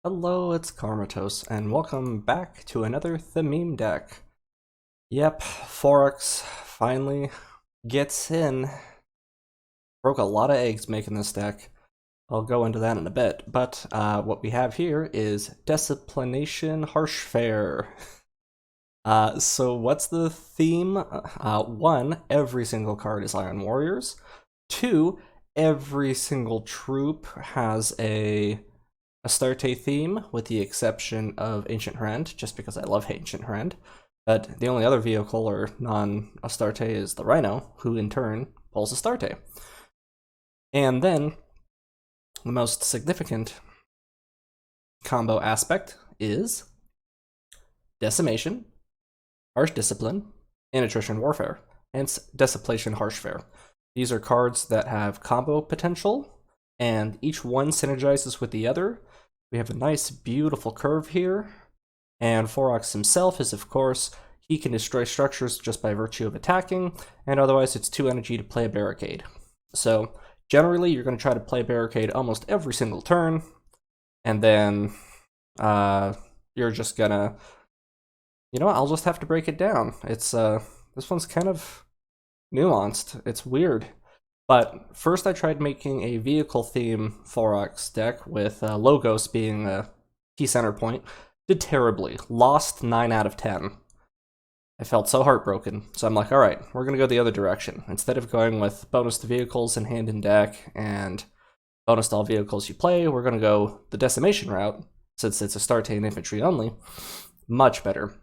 Hello, it's Karmatos, and welcome back to another theme deck. Yep, Forex finally gets in. Broke a lot of eggs making this deck. I'll go into that in a bit, but what we have here is Deciplination Harshfare. So what's the theme? One, every single card is Iron Warriors. Two, every single troop has a Astarte theme, with the exception of Ancient Hand, just because I love Ancient Hand. But the only other vehicle or non-Astarte is the Rhino, who in turn pulls Astarte. And then, the most significant combo aspect is Decimation, Harsh Discipline, and Attrition Warfare, hence Deciplination Harshfare. These are cards that have combo potential, and each one synergizes with the other. We have a nice, beautiful curve here, and Forrix himself is, of course, he can destroy structures just by virtue of attacking, and otherwise it's 2 energy to play a barricade. So, generally, you're going to try to play a barricade almost every single turn, and then you're just gonna, I'll just have to break it down. It's, this one's kind of nuanced. It's weird. But first I tried making a vehicle theme Forex deck with Logos being a key center point. Did terribly. Lost 9 out of 10. I felt so heartbroken. So I'm like, alright, we're going to go the other direction. Instead of going with bonus to vehicles and hand in deck and bonus to all vehicles you play, we're going to go the Decimation route, since it's Astarte and infantry only. Much better.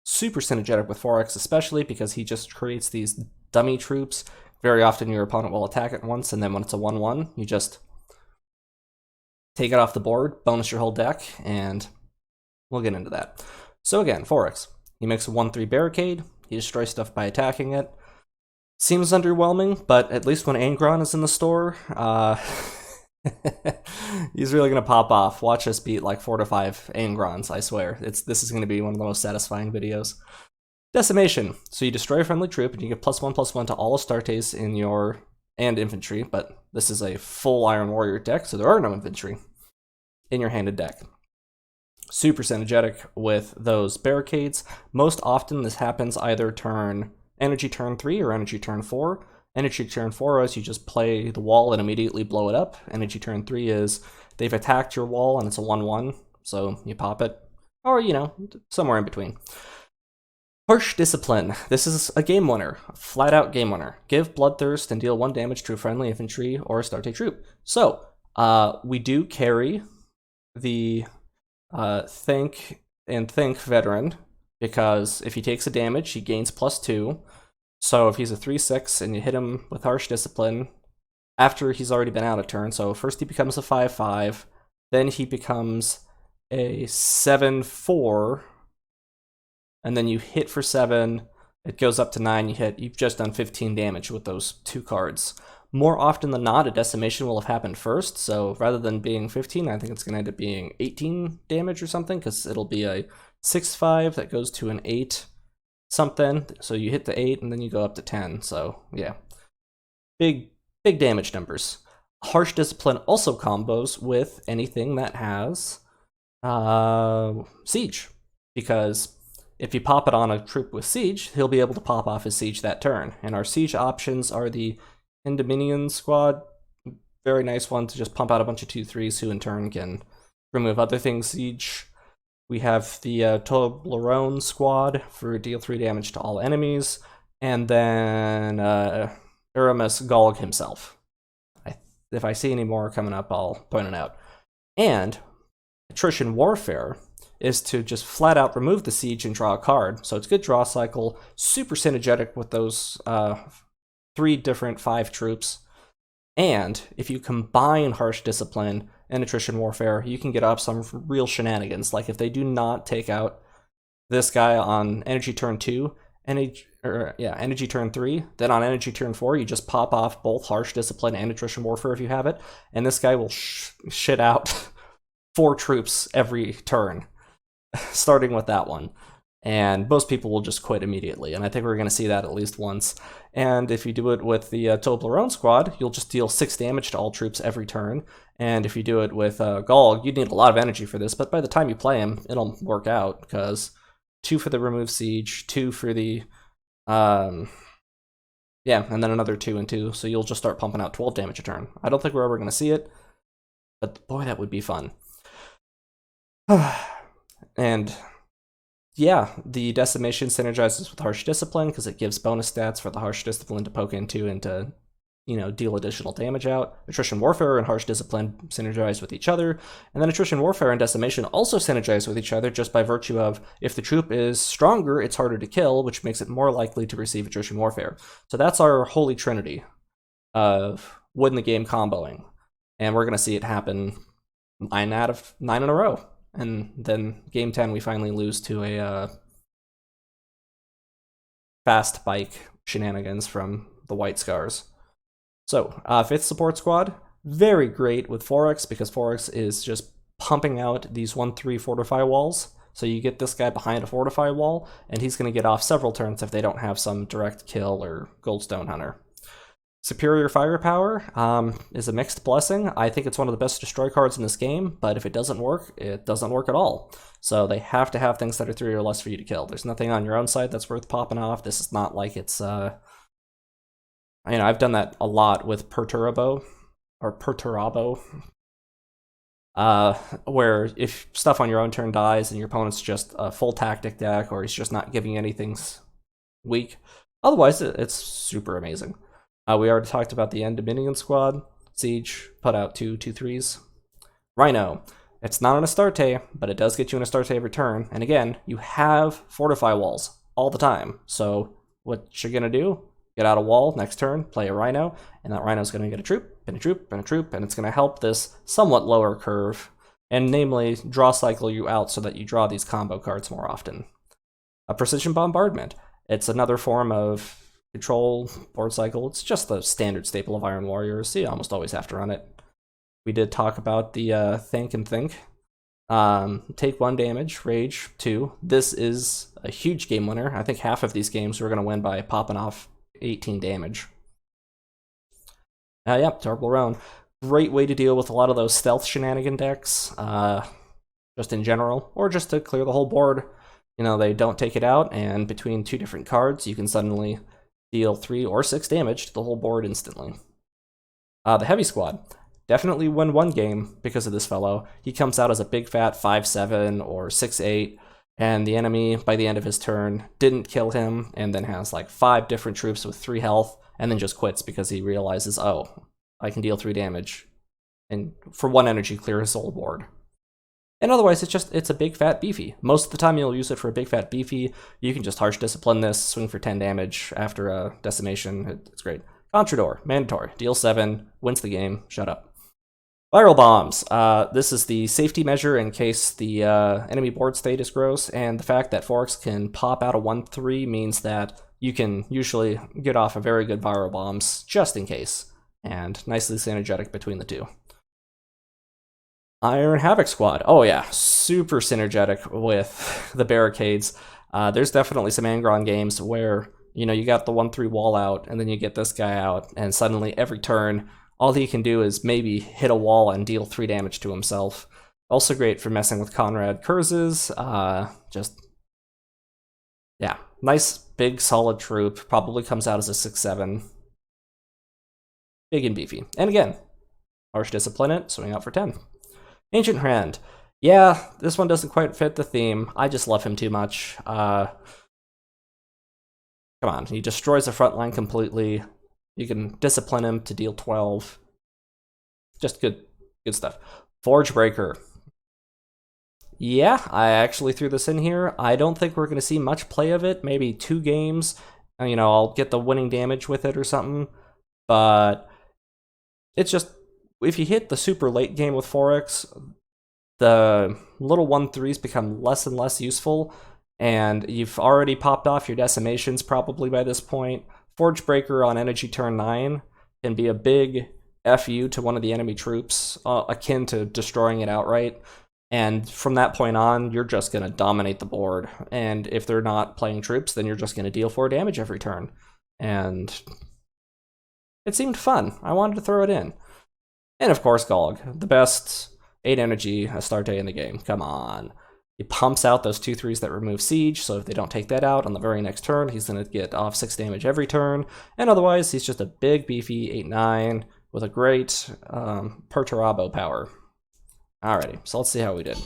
Super synergetic with Forex, especially because he just creates these dummy troops. Very often your opponent will attack it once, and then when it's a 1-1, you just take it off the board, bonus your whole deck, and we'll get into that. So again, Forex. He makes a 1-3 barricade, he destroys stuff by attacking it. Seems underwhelming, but at least when Angron is in the store, he's really going to pop off. Watch us beat like 4 to 5 Angrons, I swear. This is going to be one of the most satisfying videos. Decimation. So you destroy a friendly troop, and you get +1/+1 to all Astartes in your and infantry, but this is a full Iron Warrior deck, so there are no infantry in your handed deck. Super synergetic with those barricades. Most often this happens either energy turn 3 or energy turn 4. Energy turn 4 is you just play the wall and immediately blow it up. Energy turn 3 is they've attacked your wall and it's a 1-1, so you pop it. Or, somewhere in between. Harsh Discipline. This is a game winner. A flat-out game winner. Give Bloodthirst and deal 1 damage to a friendly infantry or Astarte troop. So, we do carry the Think veteran, because if he takes a damage, he gains +2. So if he's a 3/6 and you hit him with Harsh Discipline, after he's already been out a turn, so first he becomes a 5/5, then he becomes a 7/4, and then you hit for 7, it goes up to 9, you've just done 15 damage with those 2 cards. More often than not, a Decimation will have happened first, so rather than being 15, I think it's going to end up being 18 damage or something, because it'll be a 6/5 that goes to an 8 something, so you hit the 8 and then you go up to 10, so yeah. Big damage numbers. Harsh Discipline also combos with anything that has Siege, because if you pop it on a troop with Siege, he'll be able to pop off his Siege that turn. And our Siege options are the Endominion squad, very nice one to just pump out a bunch of 2/3s who in turn can remove other things Siege. We have the Toblerone squad for deal 3 damage to all enemies, and then Aramis Golg himself. If I see any more coming up, I'll point it out. And Attrition Warefare is to just flat out remove the Siege and draw a card. So it's good draw cycle, super synergetic with those 3 different 5 troops. And if you combine Harsh Discipline and Attrition Warfare, you can get up some real shenanigans. Like if they do not take out this guy on energy turn 2, energy turn 3, then on energy turn 4, you just pop off both Harsh Discipline and Attrition Warfare if you have it, and this guy will shit out 4 troops every turn, starting with that one. And most people will just quit immediately, and I think we're going to see that at least once. And if you do it with the Toblerone squad, you'll just deal 6 damage to all troops every turn, And if you do it with Gaul, you need a lot of energy for this, but by the time you play him, it'll work out, because 2 for the remove siege, 2 for the, yeah, and then another 2 and 2, so you'll just start pumping out 12 damage a turn. I don't think we're ever going to see it, but boy, that would be fun. And yeah, the Decimation synergizes with Harsh Discipline, because it gives bonus stats for the Harsh Discipline to poke into and to, you know, deal additional damage out. Attrition Warfare and Harsh Discipline synergize with each other, and then Attrition Warfare and Decimation also synergize with each other just by virtue of, if the troop is stronger, it's harder to kill, which makes it more likely to receive Attrition Warfare. So that's our Holy Trinity of win-the-game comboing, and we're going to see it happen 9 out of 9 in a row. And then game 10, we finally lose to a fast bike shenanigans from the White Scars. So, 5th support squad, very great with Forex, because Forex is just pumping out these 1/3 fortify walls. So you get this guy behind a fortify wall, and he's going to get off several turns if they don't have some direct kill or Goldstone Hunter. Superior Firepower is a mixed blessing. I think it's one of the best destroy cards in this game, but if it doesn't work at all. So they have to have things that are 3 or less for you to kill. There's nothing on your own side that's worth popping off. This is not like it's, you know, I've done that a lot with Perturabo, where if stuff on your own turn dies and your opponent's just a full tactic deck, or he's just not giving you anything weak, otherwise it's super amazing. We already talked about the End Dominion squad. Siege, put out 2/2/3s. Rhino, it's not an Astarte, but it does get you an Astarte every turn. And again, you have fortify walls all the time. So what you're going to do, get out a wall next turn, play a Rhino, and that Rhino's going to get a troop, and a troop, and a troop, and it's going to help this somewhat lower curve, and namely, draw cycle you out so that you draw these combo cards more often. A Precision Bombardment. It's another form of control board cycle. It's just the standard staple of Iron Warriors, so you almost always have to run it. We did talk about the Think and Think. Take 1 damage, Rage 2. This is a huge game winner. I think half of these games we're going to win by popping off 18 damage. Yep, Terrible Roan. Great way to deal with a lot of those stealth shenanigan decks, just in general, or just to clear the whole board. You know, they don't take it out, and between 2 different cards, you can suddenly deal 3 or 6 damage to the whole board instantly. The Heavy Squad. Definitely win 1 game because of this fellow. He comes out as a big fat 5/7 or 6/8, and the enemy, by the end of his turn, didn't kill him, and then has like 5 different troops with 3 health, and then just quits because he realizes, oh, I can deal 3 damage, and for 1 energy clear his whole board. And otherwise, it's a big fat beefy. Most of the time you'll use it for a big fat beefy. You can just Harsh Discipline this, swing for 10 damage after a Decimation. It's great. Contrador, mandatory. Deal 7, wins the game, shut up. Viral Bombs. This is the safety measure in case the enemy board state is gross, and the fact that Forex can pop out a 1/3 means that you can usually get off a very good Viral Bombs just in case, and nicely synergetic between the 2. Iron Havoc Squad. Oh yeah, super synergetic with the barricades. There's definitely some Angron games where, you know, you got the 1/3 wall out, and then you get this guy out, and suddenly every turn, all he can do is maybe hit a wall and deal 3 damage to himself. Also great for messing with Conrad Kurz's. Just, yeah, nice, big, solid troop. Probably comes out as a 6/7. Big and beefy. And again, Harsh Discipline it, swing out for 10. Ancient Hand. Yeah, this one doesn't quite fit the theme. I just love him too much. Come on, he destroys the front line completely. You can discipline him to deal 12. Just good stuff. Forge Breaker. Yeah, I actually threw this in here. I don't think we're going to see much play of it. Maybe 2 games. You know, I'll get the winning damage with it or something. But it's just, if you hit the super late game with Forex, the little 1/3s become less and less useful, and you've already popped off your decimations probably by this point. Forge Breaker on energy turn 9 can be a big FU to one of the enemy troops, akin to destroying it outright. And from that point on, you're just going to dominate the board. And if they're not playing troops, then you're just going to deal 4 damage every turn. And it seemed fun. I wanted to throw it in. And of course, Golg, the best 8 energy Astarte in the game. Come on. He pumps out those 2/3s that remove siege, so if they don't take that out on the very next turn, he's going to get off 6 damage every turn. And otherwise, he's just a big, beefy 8/9 with a great Perturabo power. Alrighty, so let's see how we did.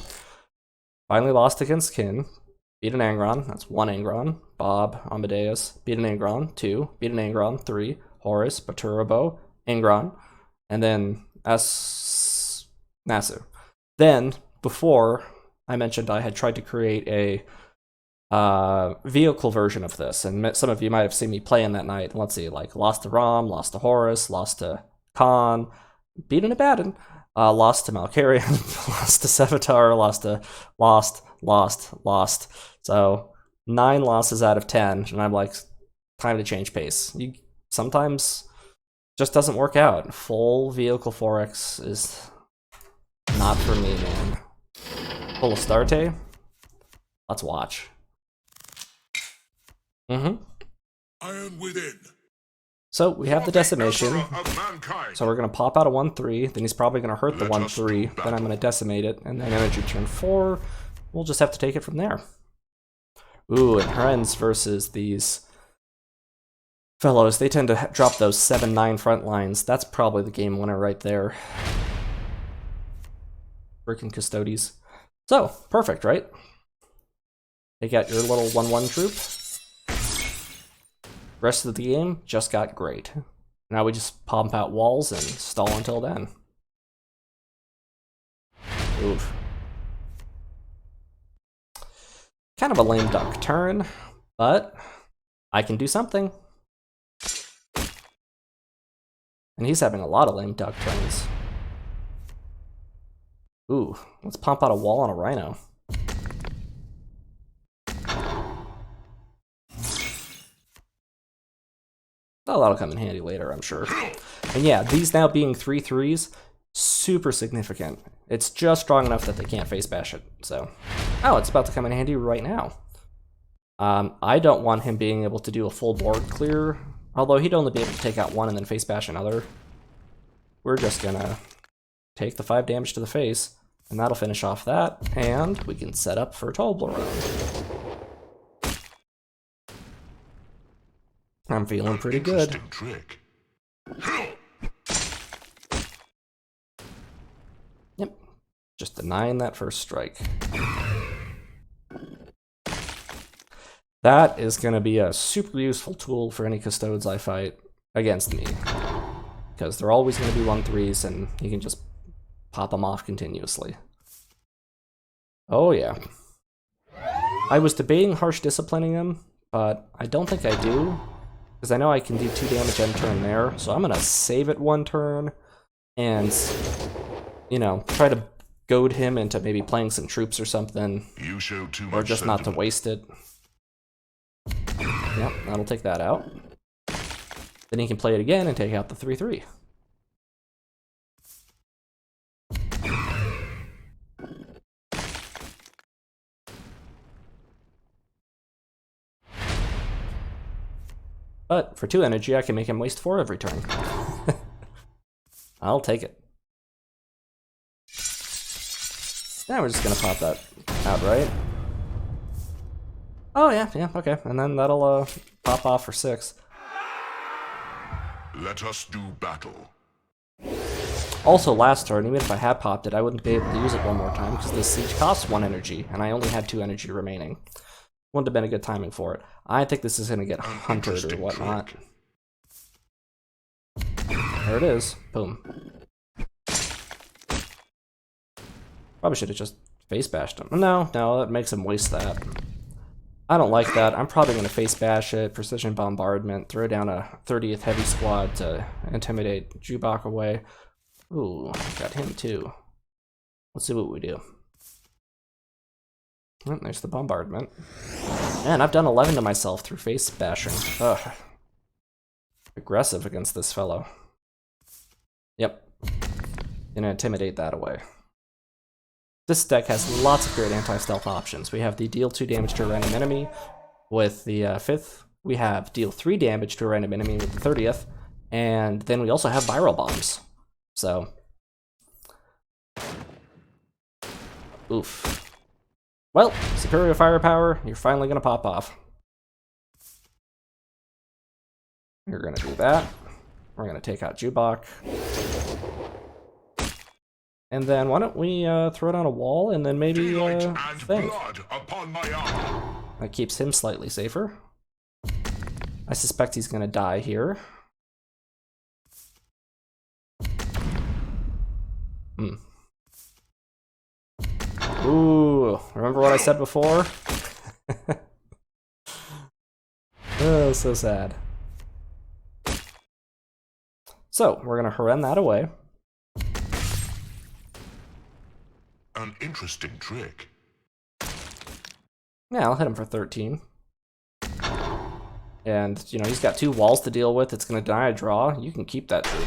Finally lost against Kin. Beat an Angron, that's 1 Angron. Bob, Amadeus, beat an Angron, 2. Beat an Angron, 3. Horus, Perturabo, Angron. And then Nasu. Then, before, I mentioned I had tried to create a vehicle version of this, and some of you might have seen me playing that night. Let's see, like, lost to Rom, lost to Horus, lost to Khan, beat an Abaddon, lost to Malkarian, lost to Sevatar, lost. So, 9 losses out of 10, and I'm like, time to change pace. Sometimes just doesn't work out. Full vehicle Forex is not for me, man. Full Astarte? Let's watch. Iron within. So we have the Decimation. So we're going to pop out a 1/3. Then he's probably going to hurt the 1/3. Then I'm going to decimate it. And then energy turn 4. We'll just have to take it from there. Ooh, and Hrens versus these fellows. They tend to drop those 7/9 front lines. That's probably the game winner right there. Freaking Custodes. So, perfect, right? Take out your little 1/1 troop. Rest of the game just got great. Now we just pump out walls and stall until then. Oof. Kind of a lame duck turn, but I can do something. And he's having a lot of lame duck turns. Ooh, let's pump out a wall on a Rhino. Oh, that'll come in handy later, I'm sure. And yeah, these now being 3/3s, super significant. It's just strong enough that they can't face bash it, so. Oh, it's about to come in handy right now. I don't want him being able to do a full board clear, although he'd only be able to take out 1 and then face bash another. We're just gonna take the 5 damage to the face, and that'll finish off that, and we can set up for a Toblerone. I'm feeling pretty good. Trick. Yep, just denying that first strike. That is going to be a super useful tool for any Custodes I fight against me, because they're always going to be 1/3s, and you can just pop them off continuously. Oh yeah. I was debating harsh disciplining him, but I don't think I do, because I know I can do 2 damage end turn there, so I'm going to save it 1 turn, and, you know, try to goad him into maybe playing some troops or something, You show too or much just not to waste it. Yep, that'll take that out. Then he can play it again and take out the 3/3. But for 2 energy, I can make him waste 4 every turn. I'll take it. Now we're just gonna pop that out, right? Oh yeah, okay. And then that'll pop off for 6. Let us do battle. Also, last turn, even if I had popped it, I wouldn't be able to use it one more time because this siege costs 1 energy, and I only had 2 energy remaining. Wouldn't have been a good timing for it. I think this is going to get hunted or whatnot. There it is. Boom. Probably should have just face bashed him. No, that makes him waste that. I don't like that. I'm probably going to face bash it, precision bombardment, throw down a 30th heavy squad to intimidate Jubok away. Ooh, got him too. Let's see what we do. Oh, there's the bombardment. Man, I've done 11 to myself through face bashing. Ugh. Aggressive against this fellow. Yep. Gonna intimidate that away. This deck has lots of great anti-stealth options. We have the deal 2 damage to a random enemy with the 5th. We have deal 3 damage to a random enemy with the 30th. And then we also have viral bombs. So Oof. Well, superior firepower, you're finally gonna pop off. You're gonna do that. We're gonna take out Jubok. And then why don't we throw down a wall and then maybe think. That keeps him slightly safer. I suspect he's gonna die here. Ooh, remember what I said before? Oh, so sad. So, we're gonna Haren that away. An interesting trick. Yeah, I'll hit him for 13. And, you know, he's got 2 walls to deal with. It's gonna deny a draw. You can keep that troop.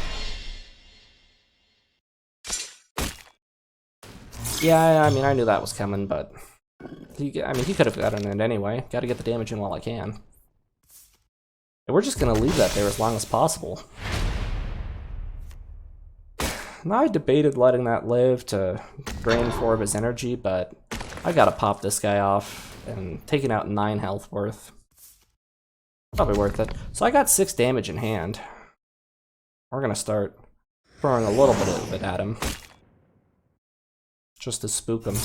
Yeah, I mean, I knew that was coming, but... he could have gotten it anyway. Gotta get the damage in while I can. And we're just gonna leave that there as long as possible. Now, I debated letting that live to drain 4 of his energy, but I gotta pop this guy off, and taking out 9 health worth. Probably worth it. So I got 6 damage in hand. We're gonna start throwing a little bit of it at him. Just to spook him.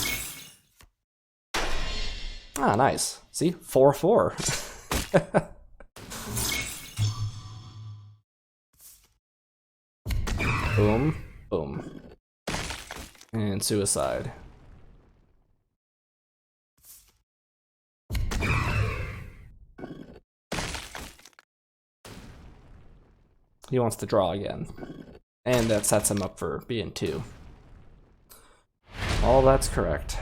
Ah, nice. See? 4-4. Boom. Boom. And suicide. He wants to draw again. And that sets him up for being 2. All that's correct.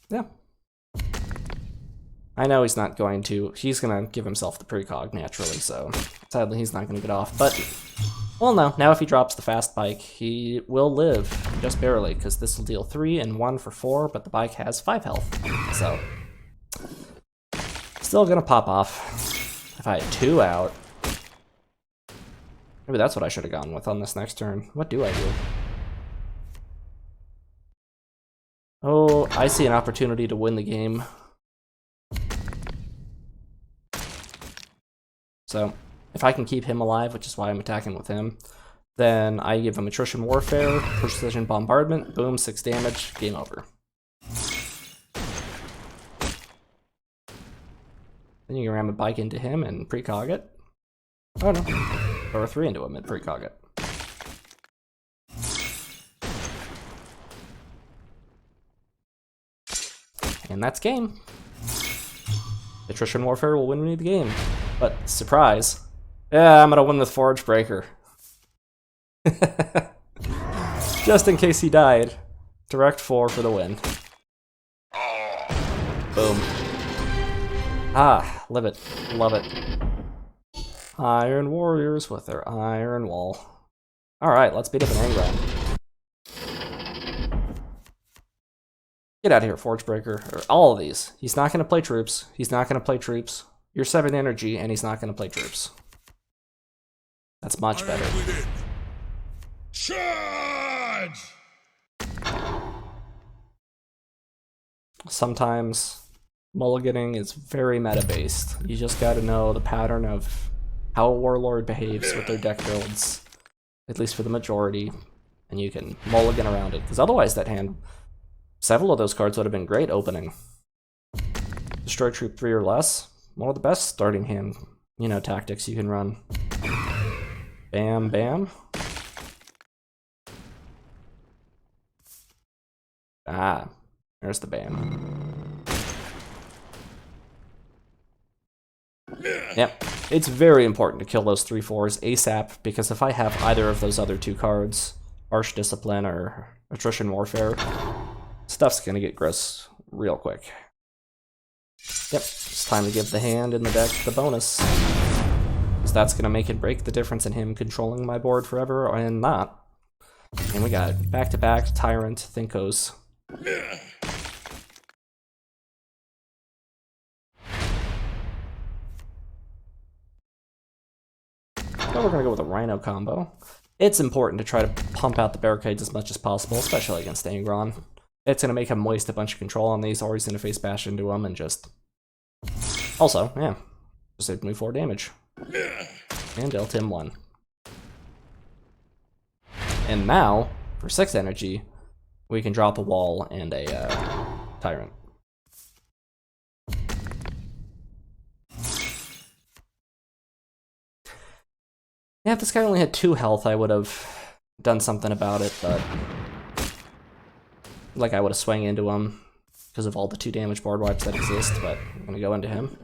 Yeah. I know he's not going to. He's going to give himself the precog naturally, so sadly he's not going to get off. But, well, no. Now if he drops the fast bike, he will live, just barely, because this will deal 3 and 1 for 4, but the bike has 5 health. So, still going to pop off. If I had 2 out, maybe that's what I should have gone with on this next turn. What do I do? Oh, I see an opportunity to win the game. So, if I can keep him alive, which is why I'm attacking with him, then I give him Attrition Warefare, Precision Bombardment, boom, 6 damage, game over. Then you can ram a bike into him and precog it. Oh no, throw a 3 into him and precog it. And that's game. Attrition Warfare will win me the game. But, surprise. Yeah, I'm gonna win with Forge Breaker. Just in case he died. Direct 4 for the win. Boom. Ah, live it. Love it. Iron Warriors with their Iron Wall. Alright, let's beat up an Angron. Get out of here, Forge Breaker. Or all of these. He's not going to play troops. He's not going to play troops. You're 7 energy, and he's not going to play troops. That's much better. Charge! Sometimes mulliganing is very meta-based. You just got to know the pattern of how a warlord behaves with their deck builds, at least for the majority, and you can mulligan around it. Because otherwise that hand... several of those cards would have been great opening. Destroy troop 3 or less. One of the best starting hand, tactics you can run. Bam, bam. Ah, there's the bam. Yep, it's very important to kill those 3/4s ASAP, because if I have either of those other 2 cards, Harsh Discipline or Attrition Warfare, stuff's gonna get gross real quick. Yep, it's time to give the hand in the deck the bonus. Because that's gonna make and break the difference in him controlling my board forever and not. And we got back-to-back Tyrant Thinkos. Now we're gonna go with a Rhino combo. it's important to try to pump out the barricades as much as possible, especially against Angron. It's going to make him waste a bunch of control on these, or he's going to face bash into them and just... Also, yeah, just saved me 4 damage. And dealt him 1. And now, for 6 energy, we can drop a wall and a tyrant. Yeah, if this guy only had 2 health, I would have done something about it, but... Like, I would have swung into him because of all the 2 damage board wipes that exist, but I'm gonna go into him.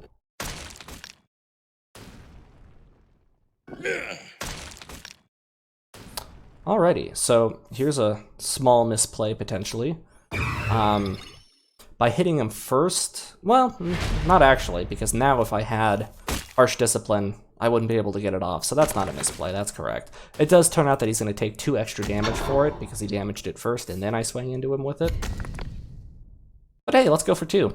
Alrighty, so here's a small misplay, potentially. By hitting him first, well, not actually, because now if I had Harsh Discipline, I wouldn't be able to get it off, so that's not a misplay, that's correct. It does turn out that he's going to take 2 extra damage for it, because he damaged it first, and then I swing into him with it. But hey, let's go for 2.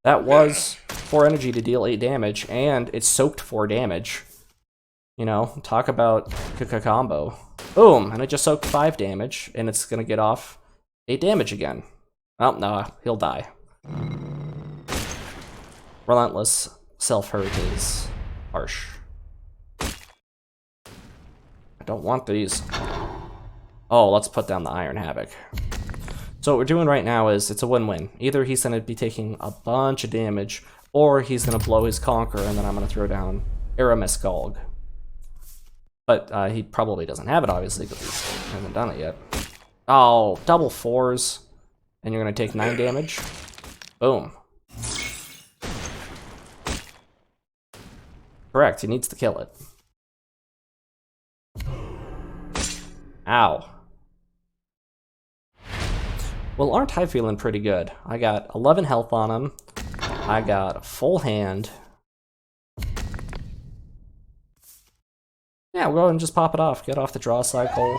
That was 4 energy to deal 8 damage, and it soaked 4 damage. You know, talk about combo. Boom, and it just soaked 5 damage, and it's going to get off 8 damage again. Oh, no, he'll die. Relentless self-hurt is harsh. I don't want these. Oh, let's put down the Iron Havoc. So what we're doing right now is, it's a win-win. Either he's going to be taking a bunch of damage, or he's going to blow his Conquer, and then I'm going to throw down Aramis Galg. But he probably doesn't have it, obviously, because he hasn't done it yet. Oh, double 4s. And you're going to take 9 damage. Boom. Correct, he needs to kill it. Ow. Well, aren't I feeling pretty good? I got 11 health on him. I got a full hand. Yeah, we'll go ahead and just pop it off. Get off the draw cycle.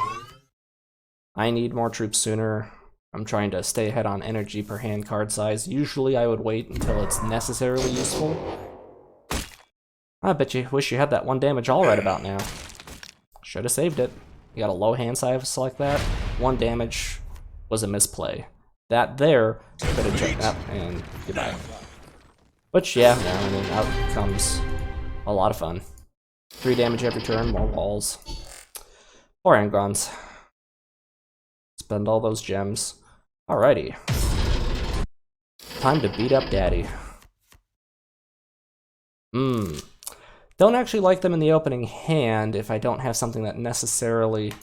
I need more troops sooner. I'm trying to stay ahead on energy per hand card size. Usually I would wait until it's necessarily useful. I bet you wish you had that 1 damage all right about now. Should have saved it. You got a low hand size like that. 1 damage was a misplay. That there could have checked up and goodbye. Which, yeah, no, I mean, out comes a lot of fun. 3 damage every turn, more walls. Or Angrons. Spend all those gems. Alrighty. Time to beat up Daddy. Don't actually like them in the opening hand if I don't have something that necessarily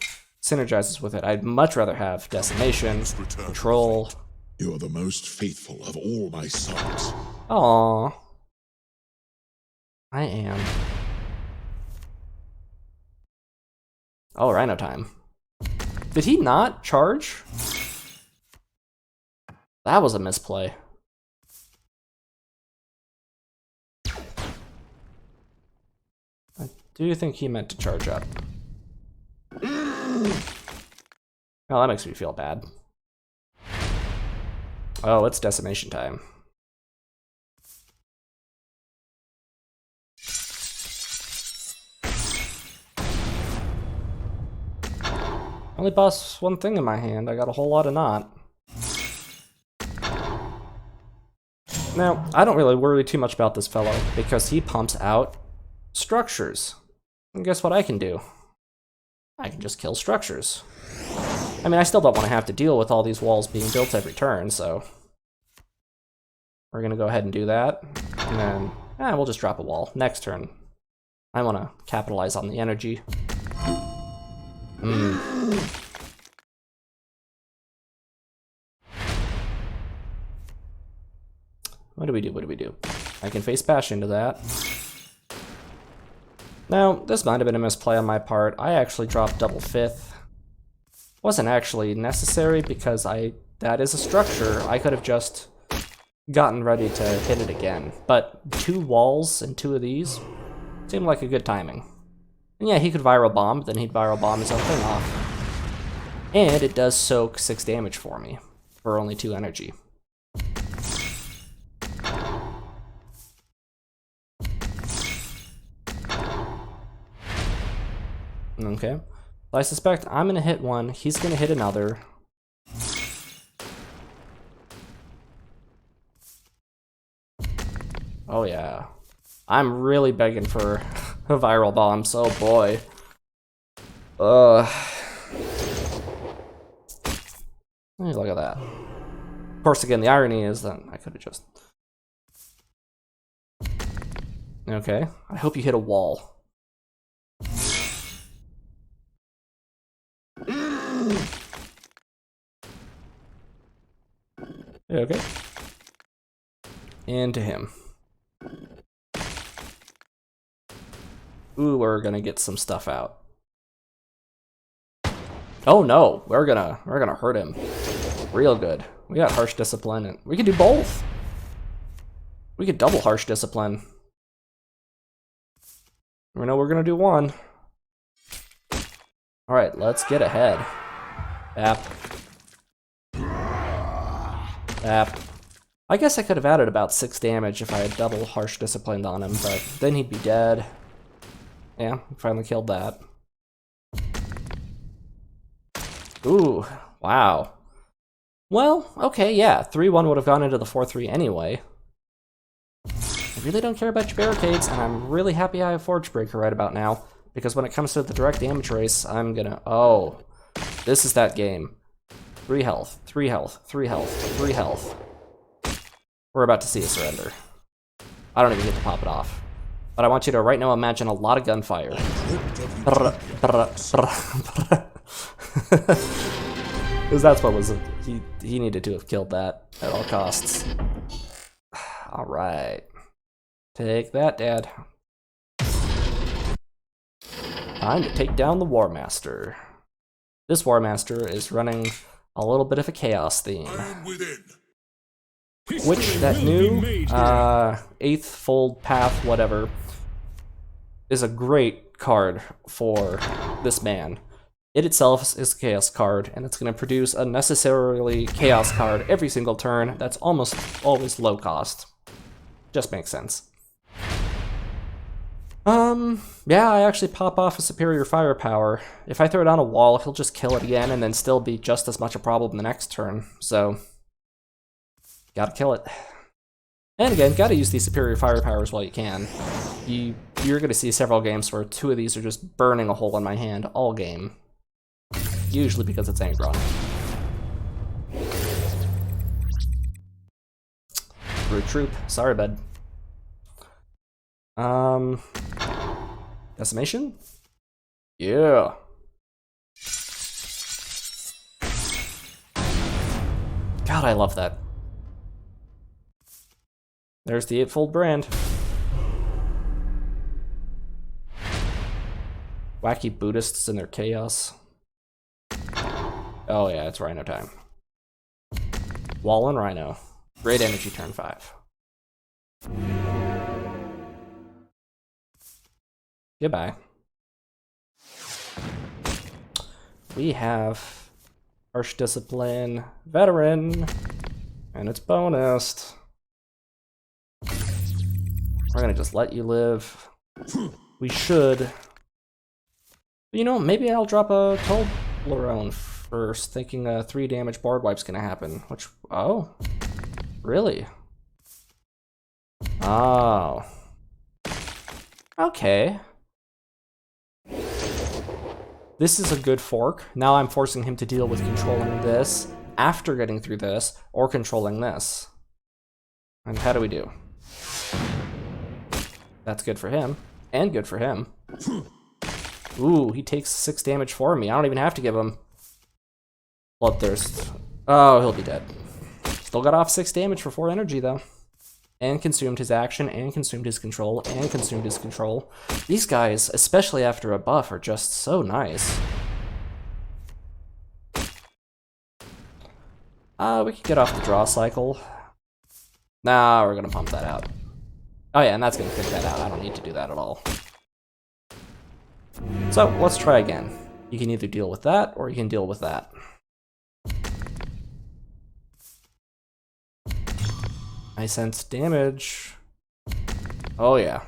synergizes with it. I'd much rather have Decimation, Control. You are the most faithful of all my sons. Aww. I am. Oh, Rhino time. Did he not charge? That was a misplay. I do think he meant to charge up. Oh, that makes me feel bad. Oh, it's Decimation time. Only boss 1 thing in my hand. I got a whole lot of not. Now, I don't really worry too much about this fellow, because he pumps out structures. And guess what I can do? I can just kill structures. I mean, I still don't want to have to deal with all these walls being built every turn, so... We're gonna go ahead and do that. And then, we'll just drop a wall. Next turn. I want to capitalize on the energy. What do we do? What do we do? I can face bash into that. Now, this might have been a misplay on my part. I actually dropped double 5th. Wasn't actually necessary because that is a structure. I could have just gotten ready to hit it again. But 2 walls and 2 of these seemed like a good timing. And yeah, he could viral bomb, but then he'd viral bomb his own thing off. And it does soak 6 damage for me, for only 2 energy. Okay. I suspect I'm gonna hit one, he's gonna hit another. Oh yeah. I'm really begging for a viral bomb, so boy. Look at that. Of course, again, the irony is that I could have just... Okay, I hope you hit a wall. Okay. And to him. Ooh, we're gonna get some stuff out. Oh no, we're gonna hurt him real good. We got harsh discipline, and we could do both. We could double harsh discipline. We know we're gonna do one. All right, let's get ahead. Bap. Bap. I guess I could have added about 6 damage if I had double harsh disciplined on him, but then he'd be dead. Yeah, finally killed that. Ooh, wow. Well, okay, yeah, 3-1 would have gone into the 4-3 anyway. I really don't care about your barricades, and I'm really happy I have Forge Breaker right about now, because when it comes to the direct damage race, I'm gonna... Oh, this is that game. 3 health, 3 health, 3 health, 3 health. We're about to see a surrender. I don't even get to pop it off. But I want you to right now imagine a lot of gunfire. Because that's what was... He needed to have killed that at all costs. Alright. Take that, Dad. Time to take down the War Master. This War Master is running a little bit of a chaos theme. Which, that new 8th fold path, whatever, is a great card for this man. It itself is a chaos card, and it's going to produce a necessarily chaos card every single turn that's almost always low cost. Just makes sense. Yeah, I actually pop off a superior firepower. If I throw it on a wall, he'll just kill it again and then still be just as much a problem the next turn, so... Gotta kill it. And again, gotta use these superior firepowers while you can. You're gonna see several games where 2 of these are just burning a hole in my hand all game. Usually because it's Angron. Brute troop. Sorry, bud. Decimation? Yeah. God, I love that. There's the 8-fold brand. Wacky Buddhists and their chaos. Oh yeah, it's Rhino time. Wall and Rhino. Great energy turn 5. Goodbye. We have Harsh Discipline, Veteran, and it's bonused. We're gonna just let you live. We should. But you know, maybe I'll drop a Toblerone first, thinking a 3 damage board wipe's gonna happen. Which, oh, really? Oh. Okay. This is a good fork. Now I'm forcing him to deal with controlling this after getting through this, or controlling this. And how do we do? That's good for him, and good for him. Ooh, he takes 6 damage for me. I don't even have to give him Bloodthirst. Oh, he'll be dead. Still got off 6 damage for 4 energy, though. And consumed his action, and consumed his control, and consumed his control. These guys, especially after a buff, are just so nice. We can get off the draw cycle. Nah, we're gonna pump that out. Oh yeah, and that's gonna kick that out. I don't need to do that at all. So, let's try again. You can either deal with that, or you can deal with that. I sense damage. Oh yeah.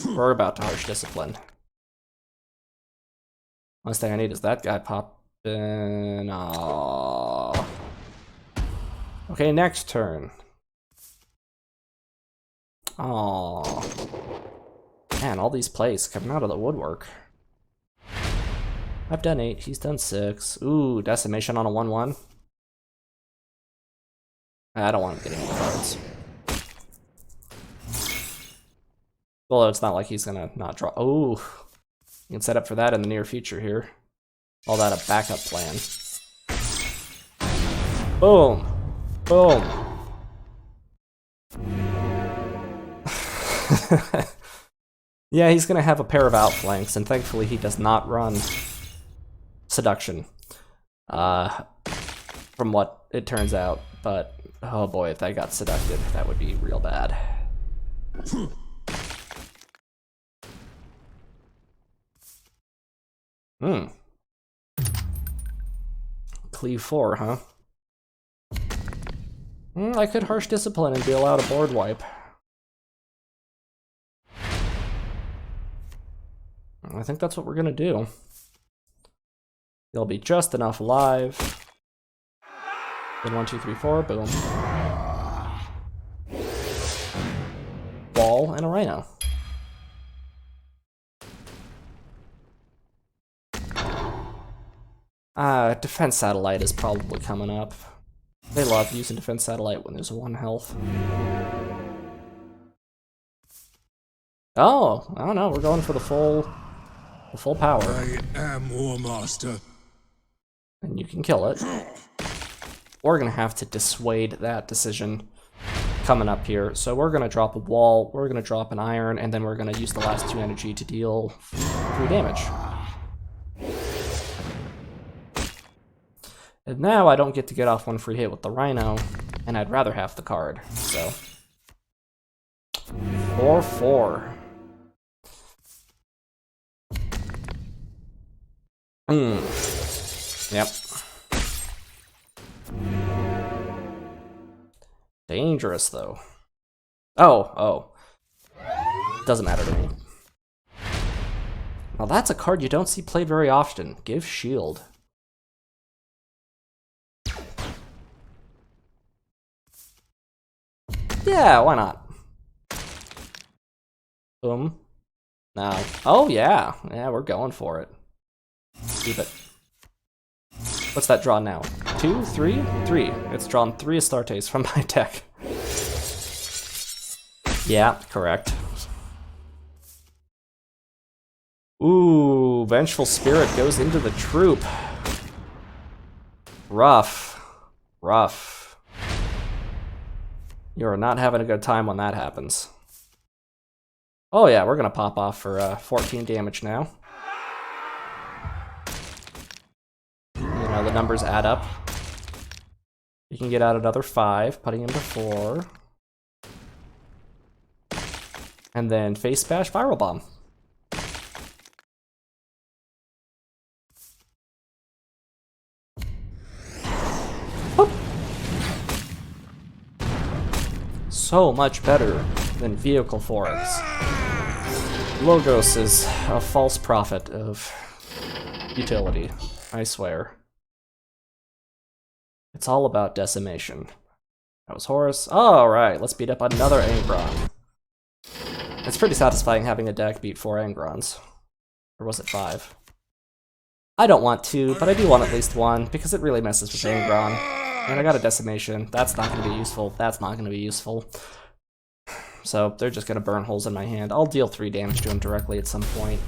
We're about to Harsh Discipline. Last thing I need is that guy popping. Aww. Okay, next turn. Aww. Man, all these plays coming out of the woodwork. I've done 8, he's done 6. Ooh, Decimation on a 1-1. I don't want him getting any cards. Although it's not like he's gonna not draw. Ooh, you can set up for that in the near future here. All that a backup plan. Boom, boom. Yeah, he's gonna have a pair of outflanks, and thankfully he does not run Seduction. From what it turns out, but oh boy, if that got seducted, that would be real bad. Cleave 4, huh? I could Harsh Discipline and deal out a board wipe. I think that's what we're gonna do. There'll be just enough alive. Then 1, 2, 3, 4, boom. Wall and a Rhino. Defense Satellite is probably coming up. They love using Defense Satellite when there's 1 health. Oh, I don't know, we're going for the full power. I am War Master. And you can kill it. We're gonna have to dissuade that decision coming up here. So we're gonna drop a wall, we're gonna drop an iron, and then we're gonna use the last 2 energy to deal 3 damage. And now I don't get to get off 1 free hit with the Rhino, and I'd rather have the card, so. 4-4. Yep. Dangerous, though. Oh. Doesn't matter to me. Now that's a card you don't see played very often. Give shield. Yeah, why not? Boom. Now. Oh, yeah. Yeah, we're going for it. Keep it. What's that draw now? 2, 3? 3. It's drawn 3 Astartes from my deck. Yeah, correct. Ooh, Vengeful Spirit goes into the troop. Rough. Rough. You're not having a good time when that happens. Oh yeah, we're gonna pop off for 14 damage now. You know, the numbers add up. You can get out another 5, putting him to 4. And then Face Bash Viral Bomb. Whoop. So much better than Vehicle Forex. Logos is a false prophet of utility, I swear. It's all about decimation. That was Horus. Alright, let's beat up another Angron. It's pretty satisfying having a deck beat 4 Angrons. Or was it 5? I don't want 2, but I do want at least 1, because it really messes with Angron. And I got a Decimation. That's not going to be useful. That's not going to be useful. So they're just going to burn holes in my hand. I'll deal 3 damage to him directly at some point.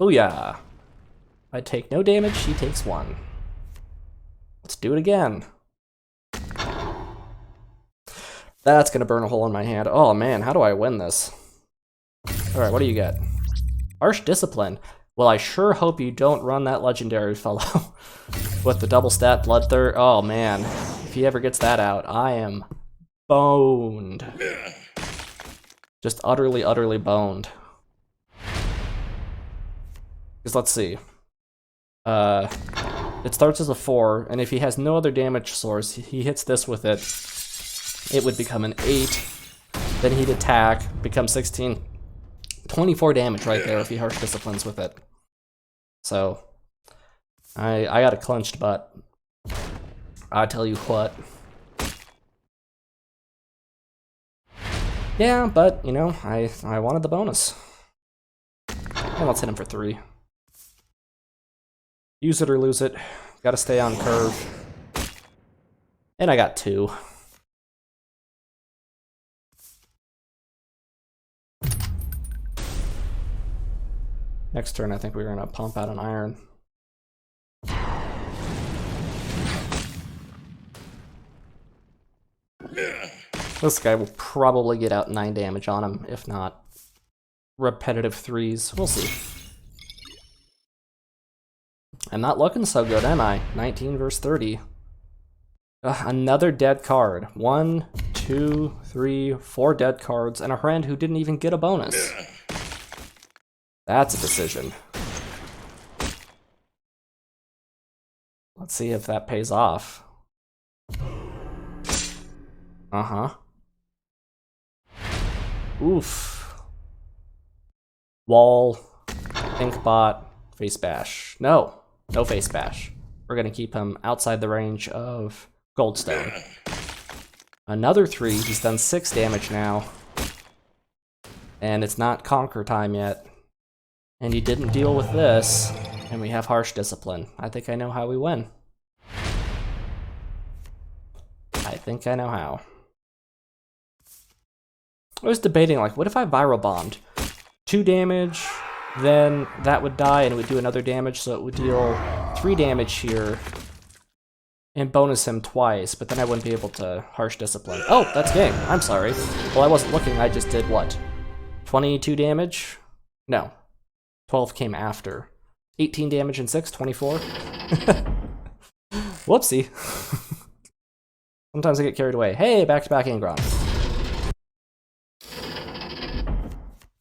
Booyah! I take no damage, he takes 1. Let's do it again. That's going to burn a hole in my hand. Oh man, how do I win this? Alright, what do you get? Harsh Discipline. Well, I sure hope you don't run that legendary fellow with the double stat Bloodthirst. Oh man, if he ever gets that out, I am boned. Just utterly, utterly boned. Because let's see. It starts as a 4, and if he has no other damage source, he hits this with it. It would become an 8. Then he'd attack, become 16, 24 damage right there if he Harsh Disciplines with it. So, I got a clenched butt. I tell you what. Yeah, but, you know, I wanted the bonus. And let's hit him for 3. Use it or lose it. Gotta stay on curve. And I got 2. Next turn, I think we're gonna pump out an iron. This guy will probably get out 9 damage on him, if not repetitive 3s. We'll see. I'm not looking so good, am I? 19 versus 30. Another dead card. 1, 2, 3, 4 dead cards, and a friend who didn't even get a bonus. That's a decision. Let's see if that pays off. Uh-huh. Oof. Wall, Inkbot, face bash. No face bash. We're gonna keep him outside the range of Goldstone. Another 3, he's done 6 damage now. And it's not Conquer time yet. And he didn't deal with this, and we have Harsh Discipline. I think I know how we win. I think I know how. I was debating, like, what if I Viral Bombed? 2 damage, then that would die and it would do another damage, so it would deal 3 damage here and bonus him twice, but then I wouldn't be able to Harsh Discipline. Oh, that's game. I'm sorry. Well, I wasn't looking. I just did what? 22 damage? No. 12 came after. 18 damage and 6, 24. Whoopsie. Sometimes I get carried away. Hey, back-to-back Angron.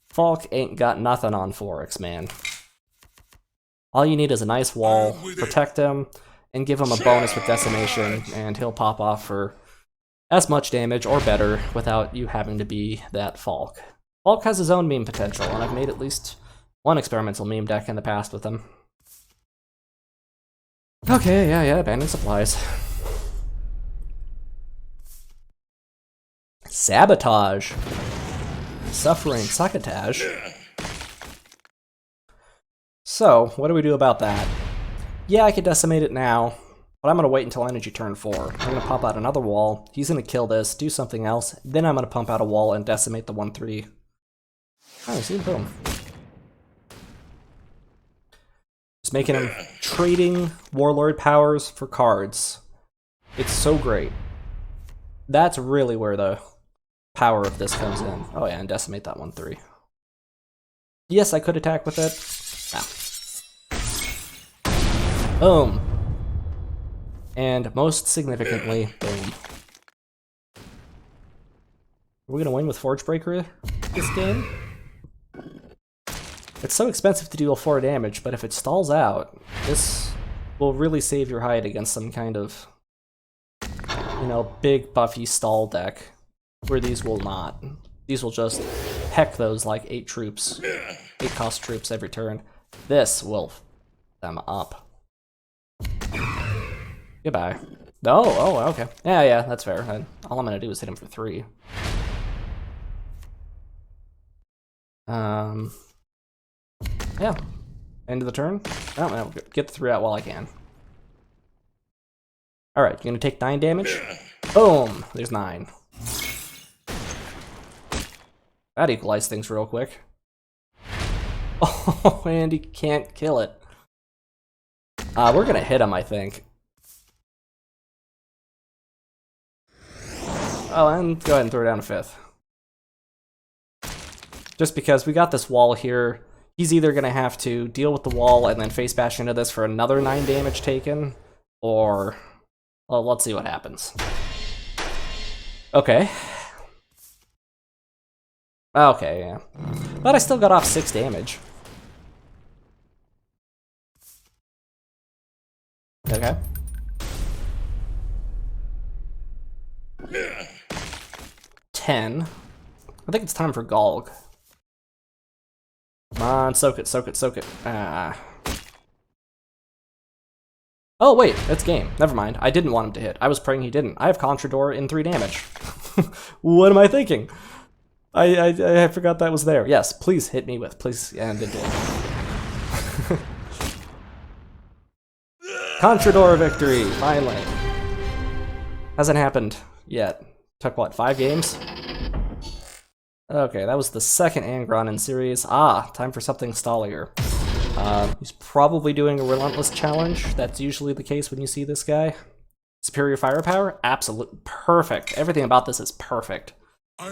Falk ain't got nothing on Forex, man. All you need is a nice wall, protect him, and give him a bonus with Decimation, and he'll pop off for as much damage or better without you having to be that Falk. Falk has his own meme potential, and I've made at least one experimental meme deck in the past with him. Okay, yeah, abandoned supplies. Sabotage. Suffering Succotage. So, what do we do about that? Yeah, I could decimate it now, but I'm going to wait until energy turn 4. I'm going to pop out another wall, he's going to kill this, do something else, then I'm going to pump out a wall and decimate the 1/3. Oh, see, boom. Just making him trading Warlord powers for cards. It's so great. That's really where the power of this comes in. Oh yeah, and decimate that 1/3. Yes, I could attack with it. Ah. Boom. And most significantly, boom. Are we gonna win with Forgebreaker this game? It's so expensive to deal 4 damage, but if it stalls out, this will really save your hide against some kind of, you know, big buffy stall deck, where these will not. These will just heck those like 8 troops, 8 cost troops every turn. This will f them up. Goodbye. No, oh, okay. Yeah, that's fair. All I'm gonna do is hit him for 3. Yeah. End of the turn. Oh, no, get the 3 out while I can. Alright, you're gonna take 9 damage. Boom! There's 9. That equalized things real quick. Oh, and he can't kill it. We're gonna hit him, I think. Oh, and go ahead and throw down a 5th. Just because we got this wall here, he's either gonna have to deal with the wall and then face bash into this for another 9 damage taken, or, well, let's see what happens. Okay. Okay, yeah. But I still got off 6 damage. Okay. I think it's time for Golg. Come on, soak it, soak it, soak it. Ah. Oh wait, it's game. Never mind. I didn't want him to hit. I was praying he didn't. I have Contrador in 3 damage. What am I thinking? I forgot that was there. Yes, please hit me with, please, and it did. Contrador victory, finally. Hasn't happened yet. Took what, 5 games? Okay, that was the second Angron in series. Ah, time for something stallier. He's probably doing a relentless challenge. That's usually the case when you see this guy. Superior firepower? Absolute perfect. Everything about this is perfect. So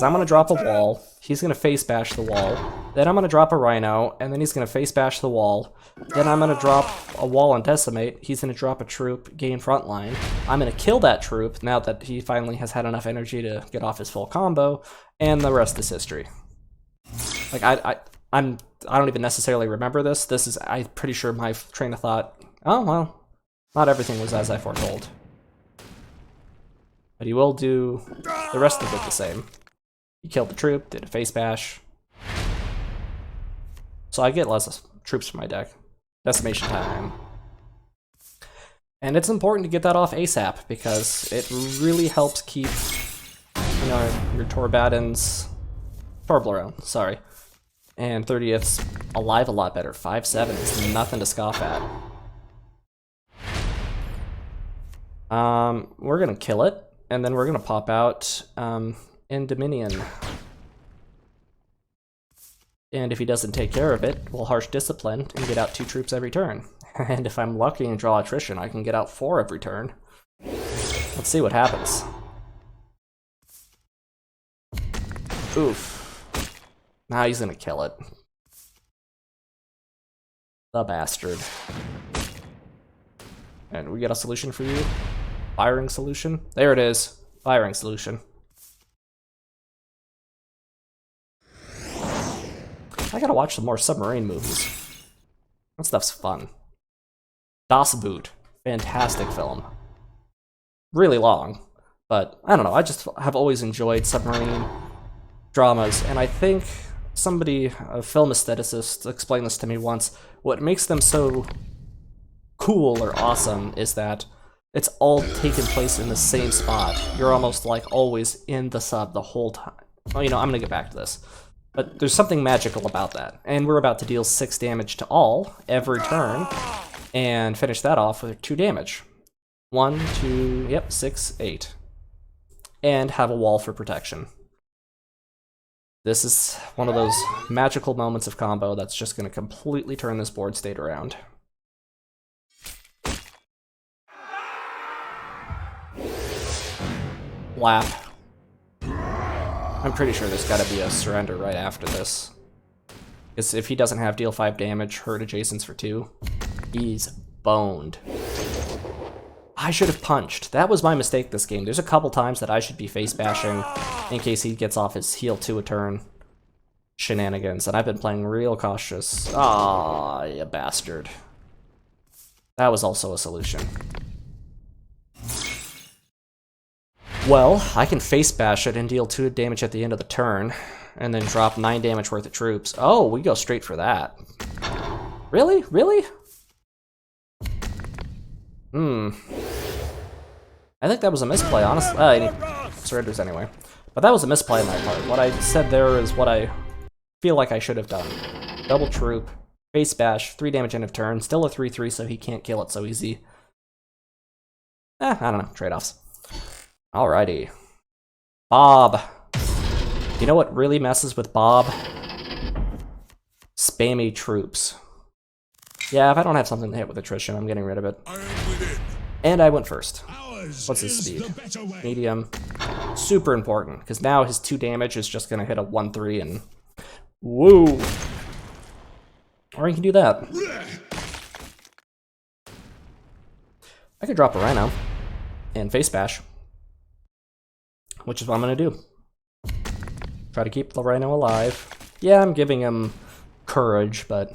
I'm gonna drop a wall. He's gonna face bash the wall. Then I'm gonna drop a rhino, and then he's gonna face bash the wall. Then I'm gonna drop a wall and decimate. He's gonna drop a troop, gain frontline. I'm gonna kill that troop now that he finally has had enough energy to get off his full combo, and the rest is history. Like I don't even necessarily remember this. This is, I'm pretty sure my train of thought. Oh well, not everything was as I foretold. But he will do the rest of it the same. He killed the troop, did a face bash. So I get less troops from my deck. Decimation time. And it's important to get that off ASAP because it really helps keep, you know, your Torbadins, Torblaron, sorry, and 30ths alive a lot better. 5/7 is nothing to scoff at. We're gonna kill it, and then we're gonna pop out in Dominion. And if he doesn't take care of it, we'll harsh discipline and get out 2 troops every turn. And if I'm lucky and draw attrition, I can get out 4 every turn. Let's see what happens. Oof. Now he's gonna kill it. The bastard. And we get a solution for you. Firing solution. There it is. Firing solution. I gotta watch some more submarine movies. That stuff's fun. Das Boot. Fantastic film. Really long, but I don't know, I just have always enjoyed submarine dramas, and I think somebody, a film aestheticist, explained this to me once. What makes them so cool or awesome is that it's all taken place in the same spot. You're almost like always in the sub the whole time. Well, you know, I'm gonna get back to this. But there's something magical about that. And we're about to deal 6 damage to all every turn, and finish that off with 2 damage. 1, 2, yep, 6, 8. And have a wall for protection. This is one of those magical moments of combo that's just going to completely turn this board state around. Lap. I'm pretty sure there's got to be a surrender right after this. Because if he doesn't have deal 5 damage, hurt adjacents for 2, he's boned. I should have punched. That was my mistake this game. There's a couple times that I should be face bashing in case he gets off his heal 2 a turn shenanigans, and I've been playing real cautious. Ah, you bastard. That was also a solution. Well, I can face bash it and deal 2 damage at the end of the turn, and then drop 9 damage worth of troops. Oh, we go straight for that. Really? Really? I think that was a misplay, honestly. He surrenders anyway. But that was a misplay on my part. What I said there is what I feel like I should have done. Double troop, face bash, 3 damage end of turn, still a 3/3, so he can't kill it so easy. I don't know, trade-offs. Alrighty. Bob. You know what really messes with Bob? Spammy troops. Yeah, if I don't have something to hit with attrition, I'm getting rid of it. And I went first. What's his speed? Medium. Super important, because now his 2 damage is just going to hit a 1/3 and... Woo! Or he can do that. I could drop a Rhino and face bash, which is what I'm going to do. Try to keep the Rhino alive. Yeah, I'm giving him courage, but...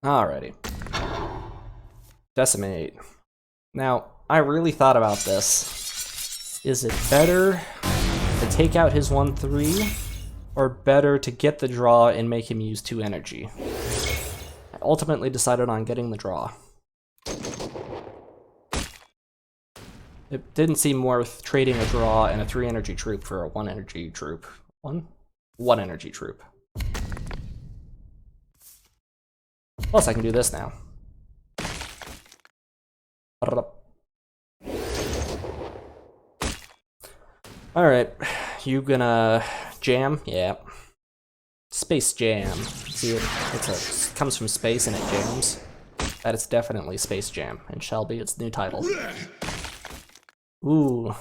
Alrighty. Decimate. Now, I really thought about this. Is it better to take out his 1/3, or better to get the draw and make him use 2 energy? I ultimately decided on getting the draw. It didn't seem worth trading a draw and a 3 energy troop for a 1 energy troop. One energy troop. Plus, I can do this now. Alright, you gonna jam? Yeah. Space jam. See, it comes from space and it jams. That is definitely Space Jam, and shall be its new title. Ooh,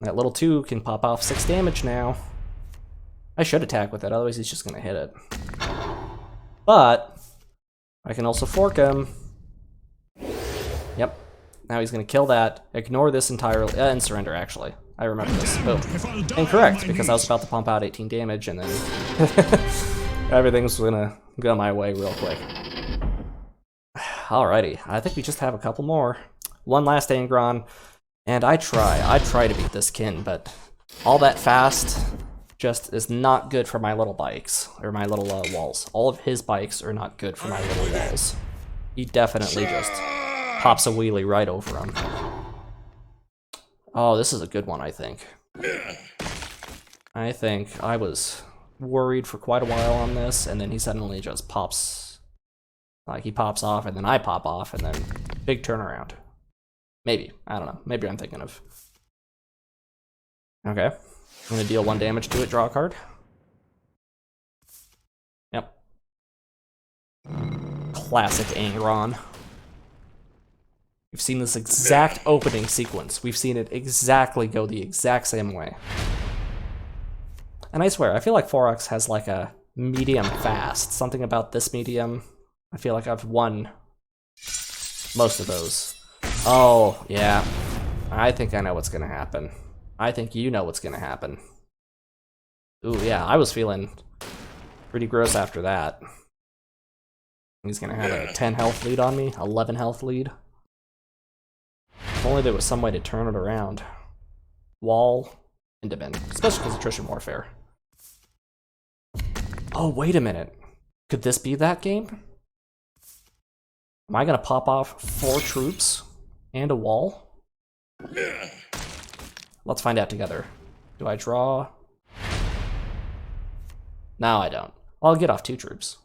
that little 2 can pop off 6 damage now. I should attack with it, otherwise he's just gonna hit it. But I can also fork him. Yep. Now he's gonna kill that. Ignore this entirely, and surrender actually. I remember this. Boom. Incorrect, because I was about to pump out 18 damage and then everything's gonna go my way real quick. Alrighty, I think we just have a couple more. One last Angron, and I try to beat this kin, but all that fast just is not good for my little bikes, or my little walls. All of his bikes are not good for my little walls. He definitely just pops a wheelie right over him. Oh, this is a good one, I think. I think I was worried for quite a while on this, and then he suddenly just pops. Like, he pops off, and then I pop off, and then big turnaround. Maybe. I don't know. Maybe I'm thinking of. Okay. I'm gonna deal 1 damage to it, draw a card. Yep. Classic Angron. We've seen this exact opening sequence. We've seen it exactly go the exact same way. And I swear, I feel like Forex has like a medium fast. Something about this medium. I feel like I've won most of those. Oh, yeah. I think I know what's gonna happen. I think you know what's gonna happen. Ooh, yeah, I was feeling pretty gross after that. He's gonna have a 10 health lead on me, 11 health lead. If only there was some way to turn it around. Wall, Enderman, especially because Attrition Warefare. Oh, wait a minute. Could this be that game? Am I gonna pop off 4 troops and a wall? Let's find out together. Do I draw? No, I don't. I'll get off 2 troops.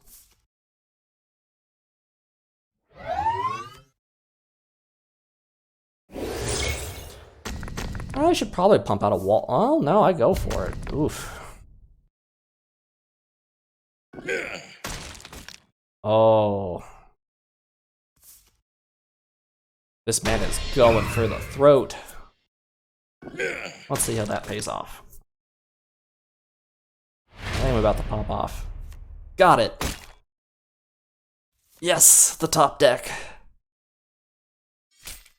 I should probably pump out a wall. Oh, no, I go for it. Oof. Oh. This man is going for the throat. Let's see how that pays off. I think I'm about to pop off. Got it. Yes, the top deck.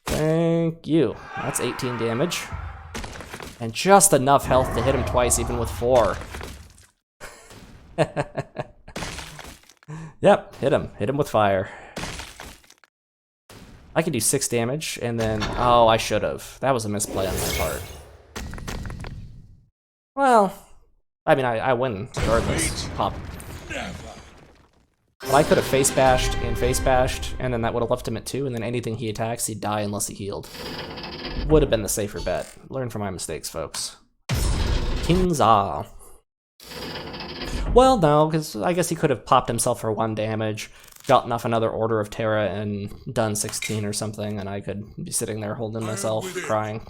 Thank you. That's 18 damage. And just enough health to hit him twice, even with 4. Yep, hit him. Hit him with fire. I could do 6 damage, and then... Oh, I should have. That was a misplay on my part. Well, I mean, I win regardless. Pop. But I could have face bashed, and then that would have left him at 2, and then anything he attacks, he'd die unless he healed. Would have been the safer bet. Learn from my mistakes, folks. King's Awe. Well, no, because I guess he could have popped himself for 1 damage, gotten off another Order of Terra, and done 16 or something, and I could be sitting there holding myself, crying.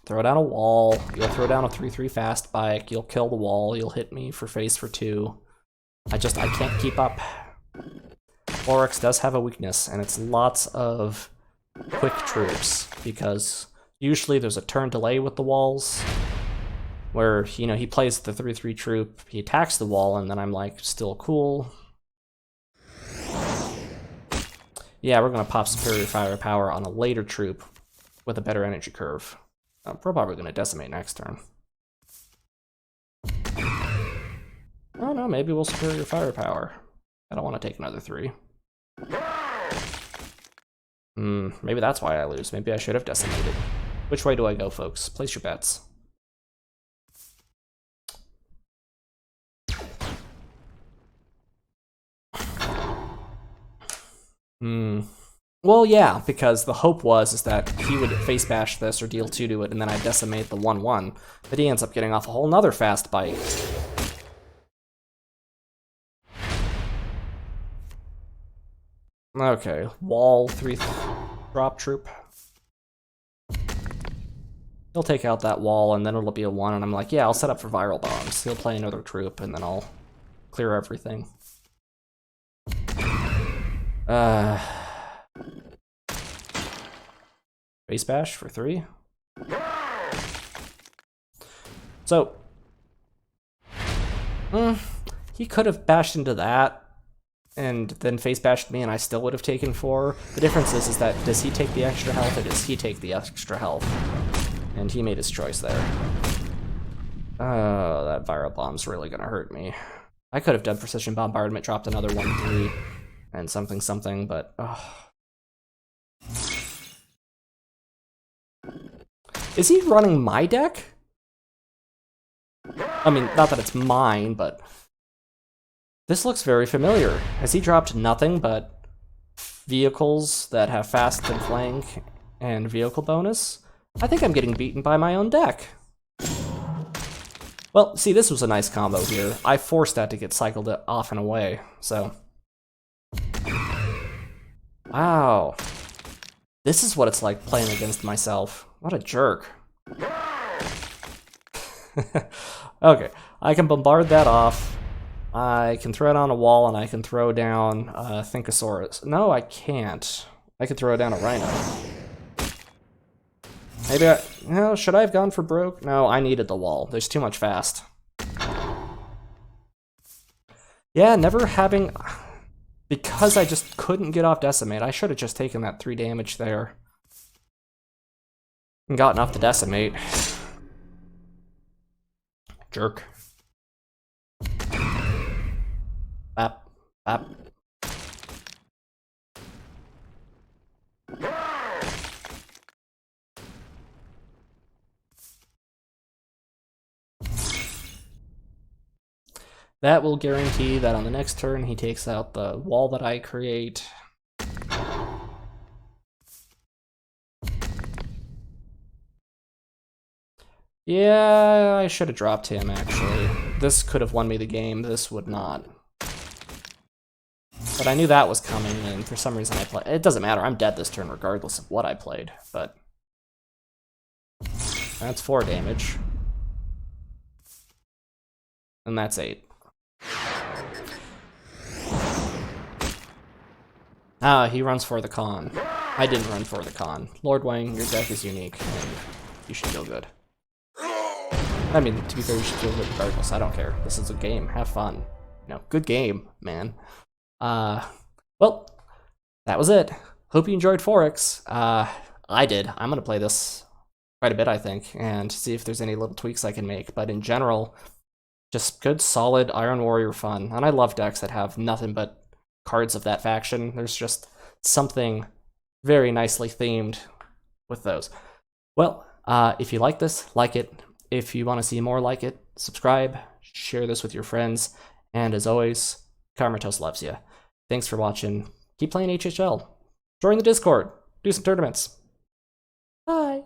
Throw down a wall, you'll throw down a 3/3 fast bike, you'll kill the wall, you'll hit me for face for 2. I can't keep up. Forex does have a weakness, and it's lots of quick troops, because usually there's a turn delay with the walls, where, you know, he plays the 3/3 troop, he attacks the wall, and then I'm like, still cool. Yeah, we're gonna pop superior firepower on a later troop with a better energy curve. We're probably gonna decimate next turn. Oh, maybe we'll superior firepower. I don't want to take another 3. Maybe that's why I lose. Maybe I should have decimated. Which way do I go, folks? Place your bets. Well, yeah, because the hope is that he would face bash this or deal 2 to it, and then I decimate the 1/1. But he ends up getting off a whole nother fast bite. Okay, wall 3 drop troop. He'll take out that wall, and then it'll be a 1, and I'm like, yeah, I'll set up for viral bombs. He'll play another troop, and then I'll clear everything. Face bash for 3. So, he could have bashed into that, and then face bashed me, and I still would have taken 4. The difference is that does he take the extra health, or does he take the extra health? And he made his choice there. Oh, that viral bomb's really gonna hurt me. I could have done precision bombardment, dropped another 1/3, and something, but Is he running my deck? I mean, not that it's mine, but this looks very familiar. Has he dropped nothing but vehicles that have fast and flank and vehicle bonus? I think I'm getting beaten by my own deck. Well, see, this was a nice combo here. I forced that to get cycled off and away, so. Wow. This is what it's like playing against myself. What a jerk. Okay, I can bombard that off. I can throw it on a wall, and I can throw down Thinkosaurus. No, I can't. I could throw down a Rhino. Maybe should I have gone for broke? No, I needed the wall. There's too much fast. Yeah, never having... Because I just couldn't get off Decimate, I should have just taken that 3 damage there. And gotten off the Decimate. Jerk. Bap. Bap. That will guarantee that on the next turn he takes out the wall that I create. Yeah, I should have dropped him, actually. This could have won me the game, this would not. But I knew that was coming, and for some reason I played. It doesn't matter, I'm dead this turn regardless of what I played, but... That's 4 damage. And that's 8. Ah, he runs for the con. I didn't run for the con. Lord Wang, your deck is unique, and you should feel good. I mean, to be fair, you should feel good regardless. I don't care. This is a game. Have fun. You know, good game, man. Well, that was it. Hope you enjoyed Forex. I did. I'm gonna play this quite a bit, I think, and see if there's any little tweaks I can make. But in general, just good, solid Iron Warrior fun. And I love decks that have nothing but cards of that faction. There's just something very nicely themed with those. Well, if you like this, like it. If you want to see more like it, subscribe, share this with your friends, and as always, Karmatos loves you. Thanks for watching. Keep playing HHL. Join the Discord. Do some tournaments. Bye.